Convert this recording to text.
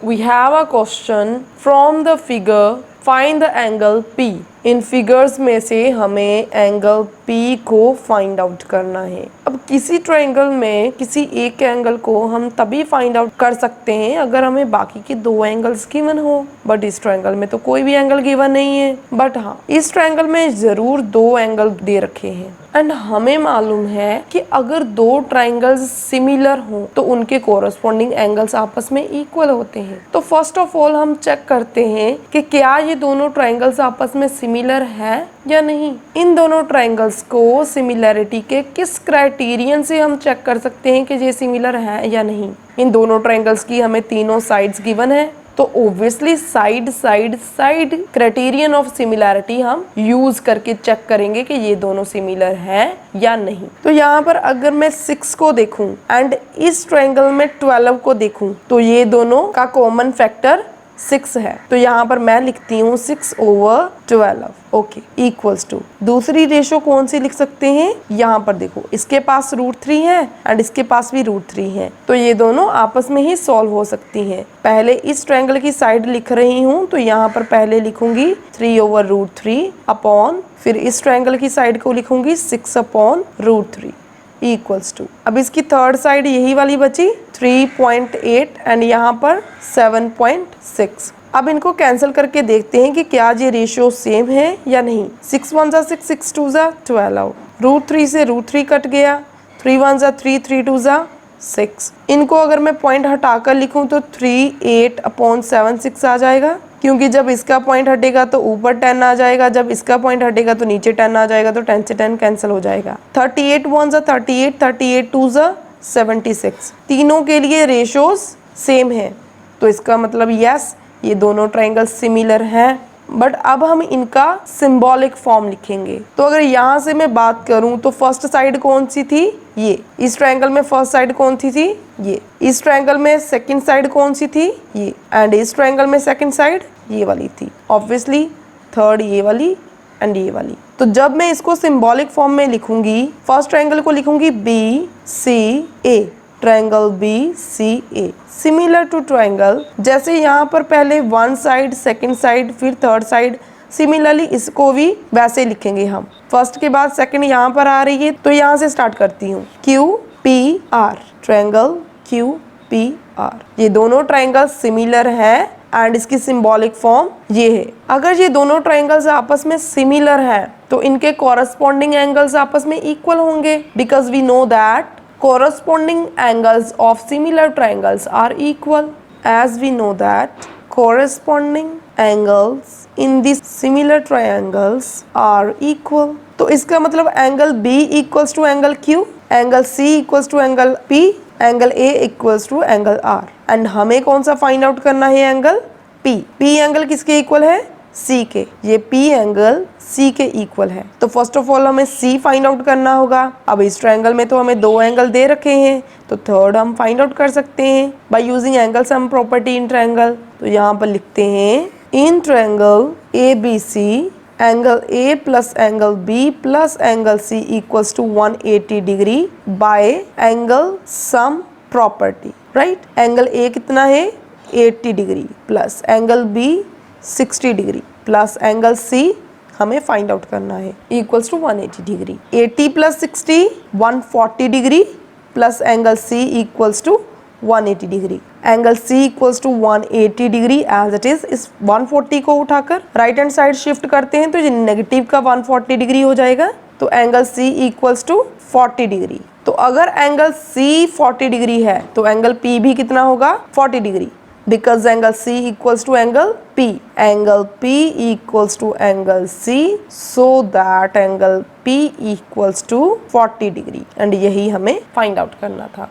we have a question from the figure, find the angle P. In figures में से हमें angle P को find out करना है। अब किसी ट्रायंगल में किसी एक एंगल को हम तभी फाइंड आउट कर सकते हैं अगर हमें बाकी के दो एंगल्स गिवन हो, बट इस ट्रायंगल में तो कोई भी एंगल गिवन नहीं है। बट हाँ, इस ट्रायंगल में जरूर दो एंगल दे रखे हैं एंड हमें मालूम है कि अगर दो ट्रायंगल्स सिमिलर हों तो उनके कोरस्पॉन्डिंग एंगल्स आपस में इक्वल होते हैं। तो फर्स्ट ऑफ ऑल हम चेक करते हैं कि क्या ये दोनों ट्रायंगल्स आपस में सिमिलर है या नहीं। इन दोनों ट्रायंगल्स को सिमिलैरिटी के किस क्राइटेरियन से हम चेक कर सकते हैं कि ये सिमिलर है या नहीं। इन दोनों ट्रायंगल्स की हमें तीनों साइड्स गिवन है, तो obviously side criterion of similarity हम यूज करके चेक करेंगे कि ये दोनों सिमिलर हैं या नहीं। तो यहाँ पर अगर मैं 6 को देखूं एंड इस ट्रायंगल में 12 को देखूं तो ये दोनों का कॉमन फैक्टर 6 है। तो यहाँ पर मैं लिखती हूँ 6/12, ओके, इक्वल्स टू। दूसरी रेशो कौन सी लिख सकते हैं, यहाँ पर देखो, इसके पास √3 है एंड इसके पास भी √3 है, तो ये दोनों आपस में ही सॉल्व हो सकती हैं। पहले इस ट्रायंगल की साइड लिख रही हूँ, तो यहाँ पर पहले लिखूंगी 3/√3 अपॉन, फिर इस ट्रायंगल की साइड को लिखूंगी 6/√3 इक्वल्स टू। अब इसकी थर्ड साइड यही वाली बची 3.8 एंड यहाँ पर 7.6। अब इनको कैंसिल करके देखते हैं कि क्या ये रेशियो सेम है या नहीं। 6 1 जा 6, 6 2 जा 12, √3 से √3 कट गया, 3 1 जा 3, 3 2 जा 6। इनको अगर मैं पॉइंट हटाकर लिखूं तो 3/8/7/6 आ जाएगा, क्योंकि जब इसका पॉइंट हटेगा तो ऊपर 10 आ जाएगा, जब इसका पॉइंट हटेगा तो नीचे 10 आ जाएगा, तो 10 से 10 कैंसिल हो जाएगा। 38 1 जा 38, 38 2 जा 76। तीनों के लिए रेशोज सेम है, तो इसका मतलब यस, ये दोनों ट्रायंगल सिमिलर हैं। बट अब हम इनका सिंबॉलिक फॉर्म लिखेंगे। तो अगर यहाँ से मैं बात करूँ तो फर्स्ट साइड कौन सी थी, ये। इस ट्रायंगल में फर्स्ट साइड कौन सी थी, ये। इस ट्रायंगल में सेकंड साइड कौन सी थी, ये। एंड इस ट्रायंगल में सेकंड साइड ये वाली थी। ऑब्वियसली थर्ड ये वाली एंड ये वाली। तो जब मैं इसको सिंबॉलिक फॉर्म में लिखूंगी, फर्स्ट ट्रायंगल को लिखूंगी BCA, triangle BCA similar to triangle. जैसे यहाँ पर पहले वन साइड, सेकंड साइड, फिर थर्ड साइड, सिमिलरली इसको भी वैसे लिखेंगे हम। फर्स्ट के बाद सेकंड यहाँ पर आ रही है, तो यहाँ से स्टार्ट करती हूँ। QPR, triangle QPR। ये दोनों ट्रायंगल सिमिलर हैं एंड इसकी सिंबॉलिक फॉर्म ये है। अगर ये दोनों ट्रायंगल्स आपस में सिमिलर हैं तो इनके कॉरस्पॉन्डिंग एंगल्स आपस में इक्वल होंगे, because we know that corresponding angles of similar triangles are equal, as we know that corresponding angles in these similar triangles are equal। तो इसका मतलब angle B equals to angle Q, angle C equals to angle P, angle A equals to angle R। And हमें कौन सा find out करना है, angle P। P angle किसके equal है, C के। ये P एंगल C के इक्वल है। तो फर्स्ट ऑफ ऑल हमें C फाइंड आउट करना होगा। अब इस ट्रायंगल में तो हमें दो एंगल दे रखे हैं, तो थर्ड हम फाइंड आउट कर सकते हैं by using angle sum property in triangle. तो यहाँ पर लिखते हैं, in triangle ABC angle A plus angle B plus angle C equals to 180 degree by angle sum property, right. Angle A कितना है, 80 degree, plus angle B 60 degree, plus angle C हमें find out करना है, equals to 180 degree. 80 plus 60 140 degree, plus angle C equals to 180 degree. Angle C equals to 180 degree as it is. इस 140 को उठाकर right hand side shift करते हैं तो ये नेगेटिव का 140 डिग्री हो जाएगा, तो angle C equals to 40 degree. तो अगर एंगल C 40 डिग्री है तो एंगल P भी कितना होगा, 40 degree, because angle C equals to angle P. Angle P equals to angle C, so that angle P equals to 40 degree. And यही हमें find out करना था।